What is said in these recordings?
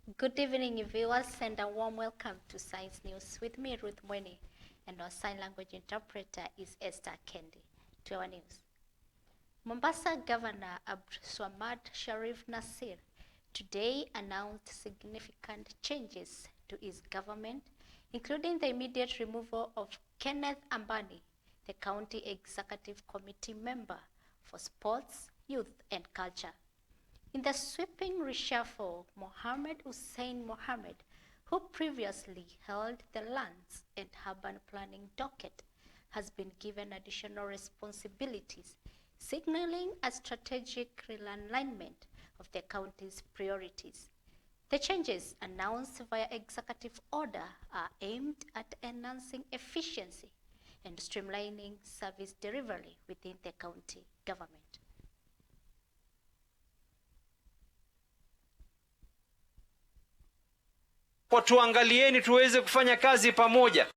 Good evening, viewers, and a warm welcome to Science News with me, Ruth Mweni, and our sign language interpreter is Esther Kendi. To our news. Mombasa Governor Abdulswamad Sharif Nassir today announced significant changes to his government, including the immediate removal of Kenneth Ambani, the County Executive Committee member for Sports, Youth and Culture. In the sweeping reshuffle, Mohammed Hussein Mohammed, who previously held the lands and urban planning docket, has been given additional responsibilities, signaling a strategic realignment of the county's priorities. The changes announced via executive order are aimed at enhancing efficiency and streamlining service delivery within the county government. Kwa tuangalieni tuweze kufanya kazi pamoja.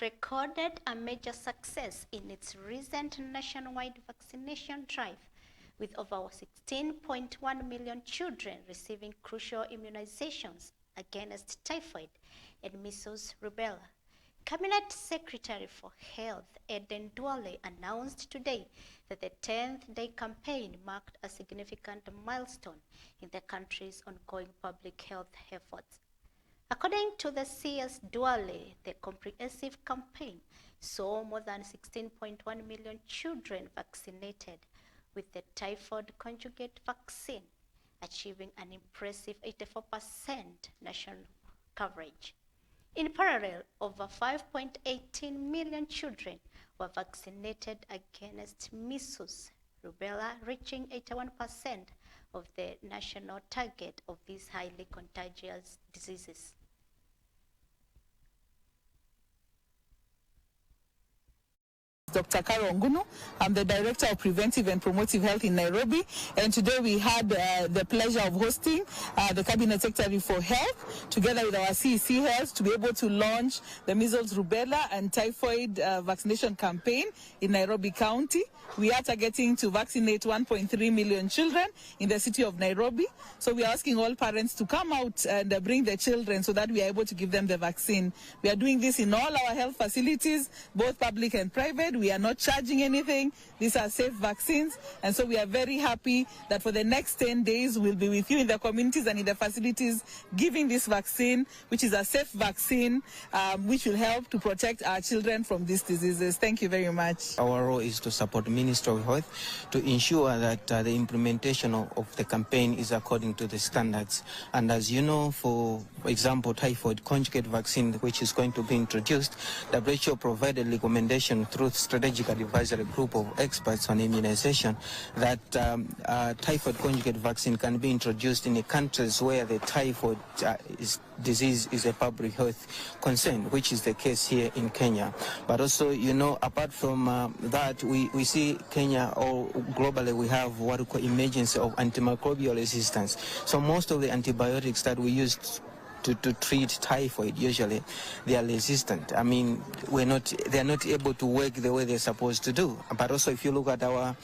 Recorded a major success in its recent nationwide vaccination drive, with over 16.1 million children receiving crucial immunizations against typhoid and measles rubella. Cabinet Secretary for Health Eden Duale announced today that the 10th-day campaign marked a significant milestone in the country's ongoing public health efforts. According to the CS Duale, the comprehensive campaign saw more than 16.1 million children vaccinated with the typhoid conjugate vaccine, achieving an impressive 84% national coverage. In parallel, over 5.18 million children were vaccinated against measles, rubella, reaching 81% of the national target of these highly contagious diseases. Dr. Karo Ngunu. I'm the Director of Preventive and Promotive Health in Nairobi, and today we had the pleasure of hosting the Cabinet Secretary for Health together with our CEC Health to be able to launch the measles, rubella and typhoid vaccination campaign in Nairobi County. We are targeting to vaccinate 1.3 million children in the city of Nairobi. So we are asking all parents to come out and bring their children so that we are able to give them the vaccine. We are doing this in all our health facilities, both public and private. We are not charging anything. These are safe vaccines. And so we are very happy that for the next 10 days, we'll be with you in the communities and in the facilities giving this vaccine, which is a safe vaccine, which will help to protect our children from these diseases. Thank you very much. Our role is to support Ministry of Health to ensure that the implementation of the campaign is according to the standards. And as you know, for example, typhoid conjugate vaccine, which is going to be introduced, WHO provided recommendation through strategic advisory group of experts on immunization that typhoid conjugate vaccine can be introduced in the countries where the typhoid disease is a public health concern, which is the case here in Kenya. But also, you know, apart from that, we see Kenya, or globally, we have what we call emergency of antimicrobial resistance. So most of the antibiotics that we use to treat typhoid, usually they are resistant. I mean, they're not able to work the way they're supposed to do. But also, if you look at our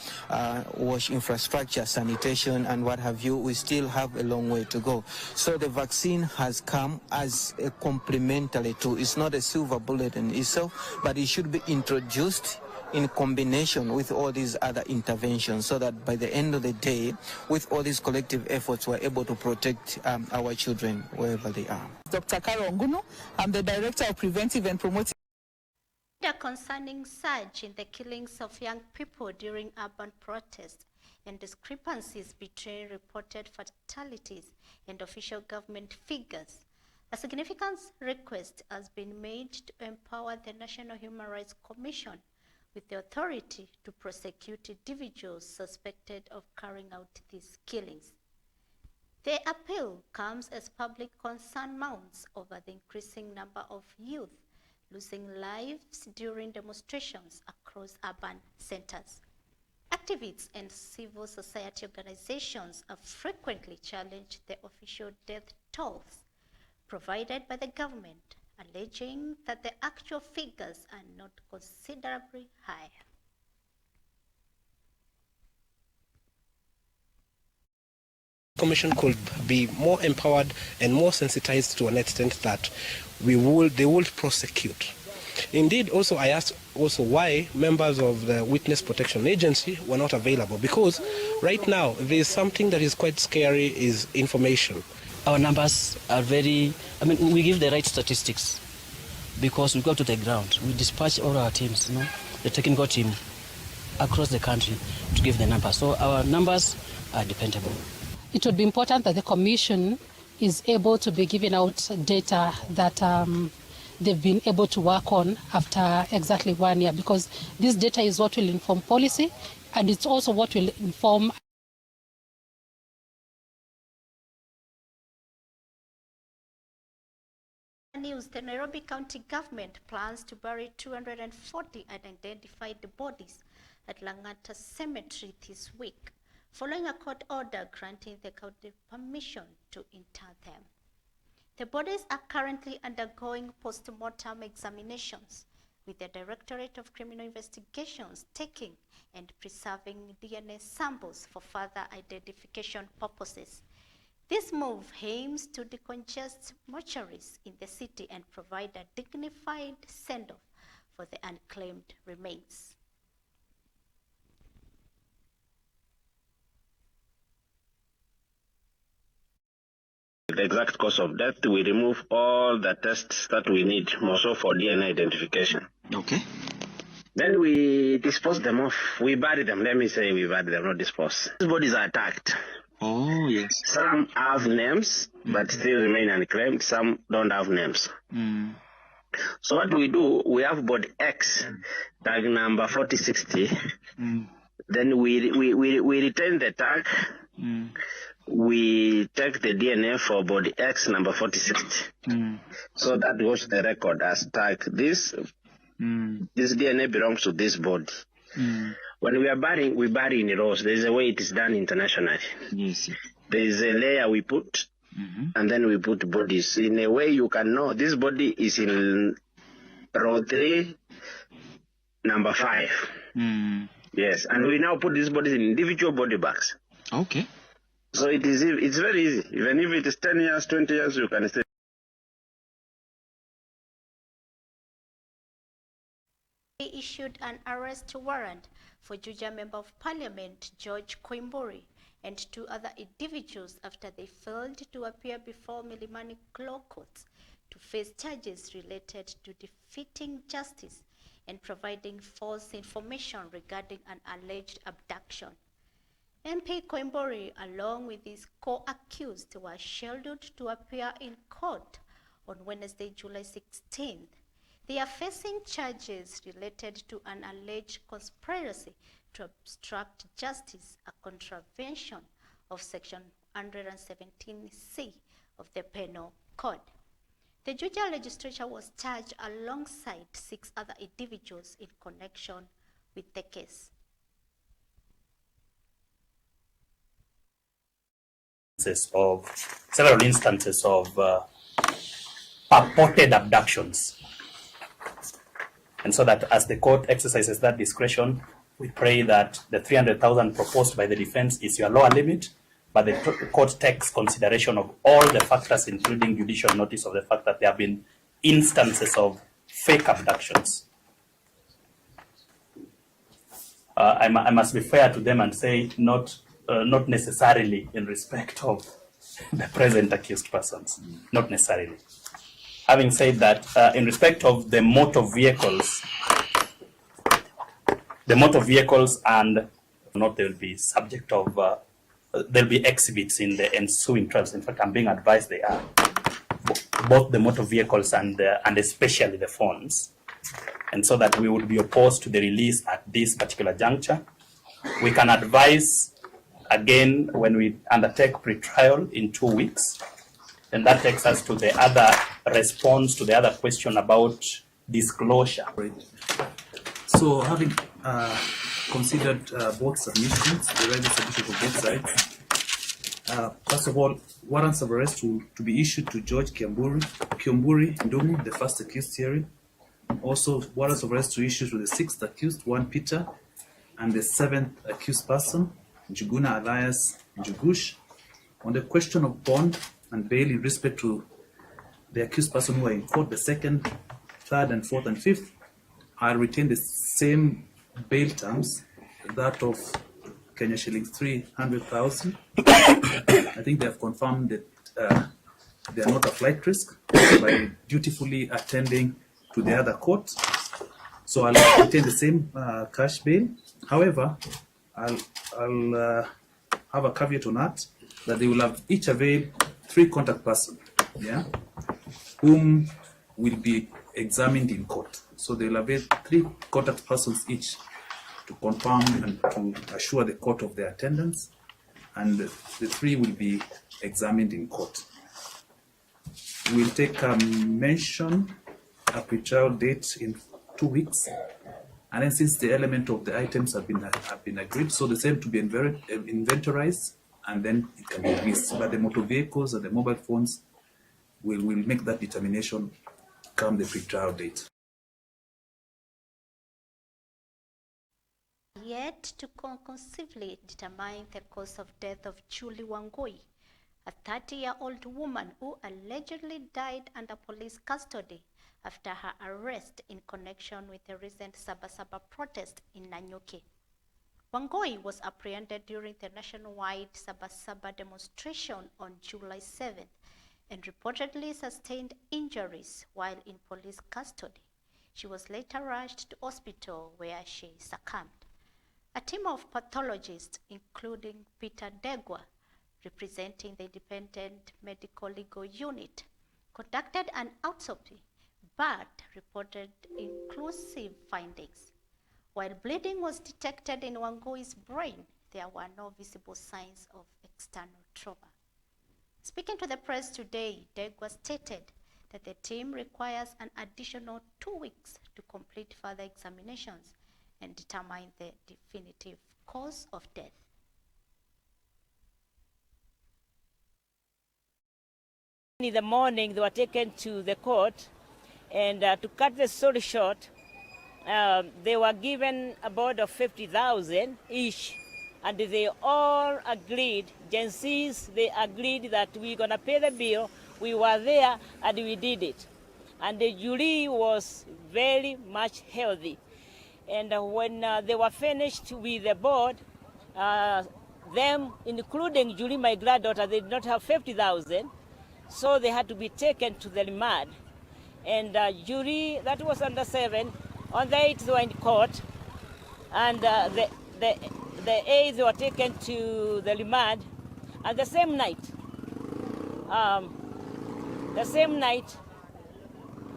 wash infrastructure, sanitation and what have you, we still have a long way to go. So the vaccine has come as a complementary tool. It's not a silver bullet in itself, but it should be introduced in combination with all these other interventions, so that by the end of the day, with all these collective efforts, we're able to protect our children wherever they are. Dr. Karo Ngunu. I'm the Director of Preventive and Promotive. The concerning surge in the killings of young people during urban protests and discrepancies between reported fatalities and official government figures, a significant request has been made to empower the National Human Rights Commission with the authority to prosecute individuals suspected of carrying out these killings. The appeal comes as public concern mounts over the increasing number of youth losing lives during demonstrations across urban centers. Activists and civil society organizations have frequently challenged the official death tolls provided by the government, alleging that the actual figures are not considerably higher. Commission could be more empowered and more sensitized to an extent that they would prosecute. Indeed, also I asked also why members of the Witness Protection Agency were not available, because right now there is something that is quite scary, is information. Our numbers are very, we give the right statistics because we go to the ground. We dispatch all our teams, the technical team across the country to give the numbers. So our numbers are dependable. It would be important that the Commission is able to be giving out data that they've been able to work on after exactly 1 year, because this data is what will inform policy, and it's also what will inform news. The Nairobi County government plans to bury 240 unidentified bodies at Langata Cemetery this week, following a court order granting the county permission to inter them. The bodies are currently undergoing post-mortem examinations, with the Directorate of Criminal Investigations taking and preserving DNA samples for further identification purposes. This move aims to decongest mortuaries in the city and provide a dignified send-off for the unclaimed remains. The exact cause of death, we remove all the tests that we need, more so for DNA identification. Okay. Then we dispose them off. We bury them. Let me say we bury them, not dispose. These bodies are attacked. Oh, yes. Some have names, but still remain unclaimed. Some don't have names. So what we do, we have body X, tag number 4060. Then we retain the tag. We take the DNA for body X number 4060. So that goes to the record as tag. This DNA belongs to this body. When we are burying, we bury in rows. There is a way it is done internationally. Yes. There is a layer we put, and then we put bodies. In a way you can know this body is in row 3, number 5. Yes, and we now put these bodies in individual body bags. Okay. So it's very easy. Even if it is 10 years, 20 years, you can stay. He issued an arrest warrant for Juja Member of Parliament George Koimburi and 2 other individuals after they failed to appear before Milimani Law Courts to face charges related to defeating justice and providing false information regarding an alleged abduction. MP Koimburi, along with his co-accused, were scheduled to appear in court on Wednesday, July 16th. They are facing charges related to an alleged conspiracy to obstruct justice, a contravention of Section 117C of the Penal Code. The Juja legislature was charged alongside 6 other individuals in connection with the case. Of several instances of purported abductions. And so that as the court exercises that discretion, we pray that the 300,000 proposed by the defense is your lower limit, but the court takes consideration of all the factors, including judicial notice of the fact that there have been instances of fake abductions. I must be fair to them and say not necessarily in respect of the present accused persons, not necessarily. Having said that, in respect of the motor vehicles and not, they will be subject of, there'll be exhibits in the ensuing trials. In fact, I'm being advised they are. Both the motor vehicles and especially the phones and so that we would be opposed to the release at this particular juncture. We can advise again when we undertake pre-trial in 2 weeks, and that takes us to the other response to the other question about disclosure. So having considered both submissions, the ready submission for both sides, first of all, warrants of arrest to be issued to George Kiomburi Ndumu, the first accused hearing. Also, warrants of arrest to issue to the 6th accused, 1 Peter, and the 7th accused person, Njuguna Elias Njugush. On the question of bond and bail in respect to the accused person who are in court, the 2nd, 3rd, and 4th, and 5th, I retain the same bail terms, that of Kenya shillings 300,000. I think they have confirmed that they are not a flight risk by dutifully attending to the other court. So I'll retain the same cash bail. However, I'll have a caveat on that they will have each avail 3 contact persons, whom will be examined in court. So they will avail 3 contact persons each to confirm and to assure the court of their attendance, and the 3 will be examined in court. We'll take a mention, a pre-trial date in 2 weeks, and then since the element of the items have been agreed, so the same to be inventorized, and then it can be released. But the motor vehicles and the mobile phones will make that determination come the pre-trial date. Yet to conclusively determine the cause of death of Julie Wangui, a 30-year-old woman who allegedly died under police custody after her arrest in connection with the recent Sabasaba protest in Nanyuki. Wangui was apprehended during the nationwide Sabasaba demonstration on July 7th and reportedly sustained injuries while in police custody. She was later rushed to hospital where she succumbed. A team of pathologists, including Peter Degwa, representing the Independent Medical Legal Unit, conducted an autopsy but reported inclusive findings. While bleeding was detected in Wangui's brain, there were no visible signs of external trauma. Speaking to the press today, Degwa stated that the team requires an additional 2 weeks to complete further examinations and determine the definitive cause of death. In the morning, they were taken to the court, and to cut the story short, they were given a bond of 50,000 each, and they all agreed, Gen Zs, they agreed that we're going to pay the bill. We were there, and we did it. And the jury was very much healthy. And when they were finished with the board, them, including Julie, my granddaughter, they did not have 50,000, so they had to be taken to the remand. And jury, that was under 7, on the 8th they were in court, and the 8th they were taken to the remand, and the same night,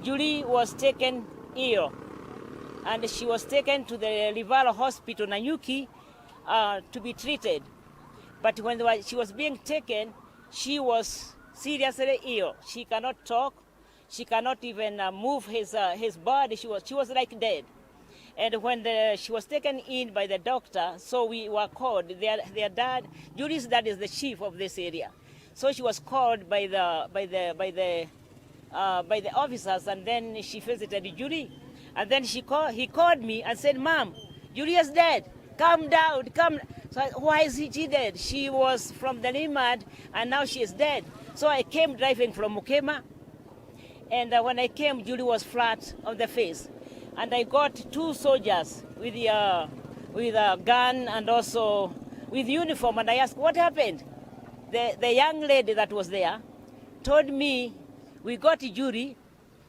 Julie was taken ill, and she was taken to the Rival Hospital, Nanyuki, to be treated. But when she was being taken, she was seriously ill. She cannot talk. She cannot even move his body. She was like dead. And when she was taken in by the doctor, so we were called. Their dad, Julie's dad, is the chief of this area. So she was called by the officers, and then she visited Julie. And then he called me and said, "Mom, Julie is dead. Calm down, come." So why is she dead? She was from the remand, and now she is dead. So I came driving from Mukema, and when I came, Julie was flat on the face. And I got 2 soldiers with a gun and also with uniform, and I asked, what happened? The young lady that was there told me, we got Julie,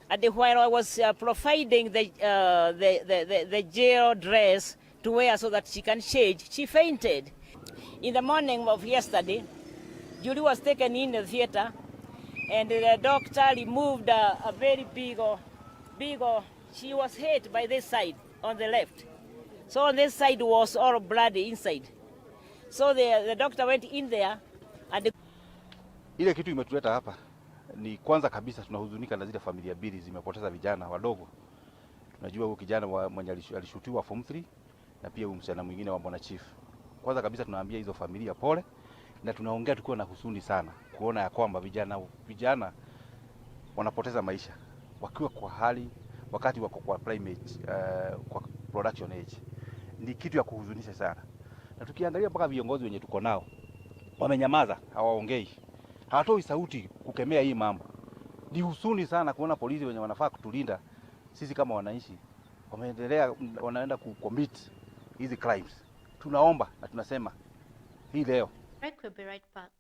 and while I was providing the jail dress to wear so that she can change, she fainted. In the morning of yesterday, Julie was taken in the theater, and the doctor removed a very big she was hit by this side on the left. So on this side was all bloody inside. So the doctor went in there and ile kitu imetuleta hapa ni kwanza kabisa tunahuzunika na zile familia mbili zimepoteza vijana wadogo. Tunajua huyo kijana mwenye alishutiwa form 3 na pia huyo msichana mwingine wa Bwana Chief. Kwanza kabisa tunaambia hizo familia pole, na tunaongea tukiwa na huzuni sana kuona ya kwamba vijana wanapoteza maisha wakiwa kwa hali wakati wako kwa primate kwa production age. Ni kitu ya kuhuzunisha sana. Na tukiangalia mpaka viongozi wenye tuko nao wamenyamaza, hawaongei. Hawatoi sauti kukemea hii mambo. Ni huzuni sana kuona polisi wenye wanafaa kutulinda sisi kama wananchi wanaenda kucommit hizi crimes. Tunaomba na tunasema hii leo. We'll be right back.